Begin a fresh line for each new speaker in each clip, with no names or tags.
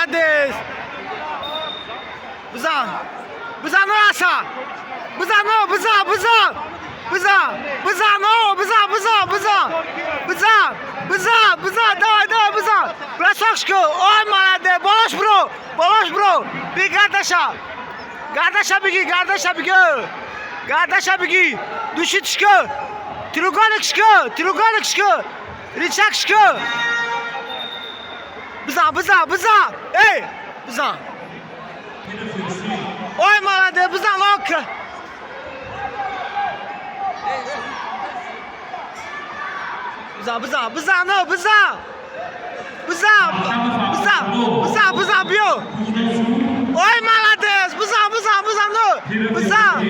молодец. Bızan. Bızan orası. Bızan o, bızan, bızan. Bızan. Bızan o, bızan, bızan, bızan. Bızan. Bızan, bızan, давай, давай, bızan. Бросочку. Ой, молодец. Boloş bro. Boloş bro. Bir kardeşe. Kardeşe bigi, kardeşe bigi. Kardeşe bigi. Duşu çıkı. Треугольник çıkı. Треугольник çıkı. Рычаг çıkı. Bızan, bızan, bızan. Ey. Bızan. Ой, молодец, bızan ok. Bızan, bızan, bızan o, bızan. Bızan, bızan, bızan, bızan biyo. Ой, молодец, bızan, bızan, bızan o. Bızan.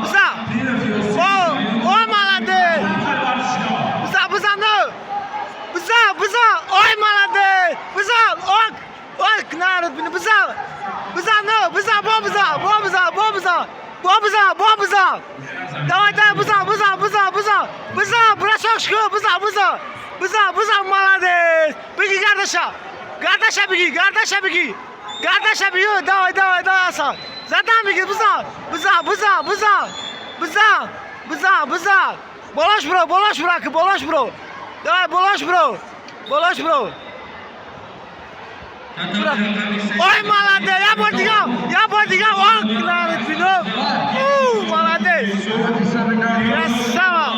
Bızan. Ой, молодец. Bızan, bızan o. Bızan, bızan. Ой, молодец. Bızan, ok. Ok, narod, bızan. Bızan o, bızan, bo bızan, bo bızan, bo bızan. Bo bızan, bo bızan. Давай, давай, bızan, bızan, bızan, bızan. Bızan, бросок çıkıyor, bızan, bızan. Bızan, bızan, молодец. Bigi kardeşe. Kardeşe bigi, kardeşe bigi. Kardeşe bigi, давай, давай, давай, Hasan. Zaten bigi, bızan. Bızan, bızan, bızan. Bızan, bızan, bızan. Boloş bro, boloş bırak, boloş bro. Давай, boloş bro. Boloş bro. Ой, молодец, я подигал, ох, народ, бino. Молодец. Красава.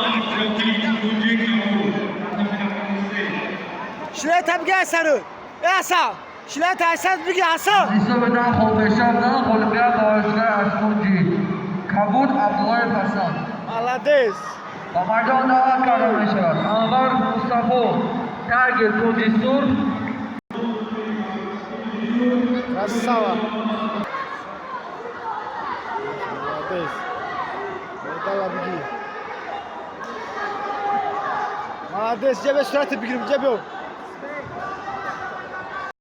Şuraya tabi gel Sarı. Hasan. Şuraya tabi bir gel Hasan.
İslam'dan Kolbeşan'dan Kolbeya Bağışlar Aşkunci. Kabul Abdullah Hasan.
Молодец.
Amardan Dağ Kahramanşehir. Anvar Mustafa. Tergil Kudüs'tur.
Красава. Молодец. Дала беги. Молодец, тебе сюраты бегим, тебе.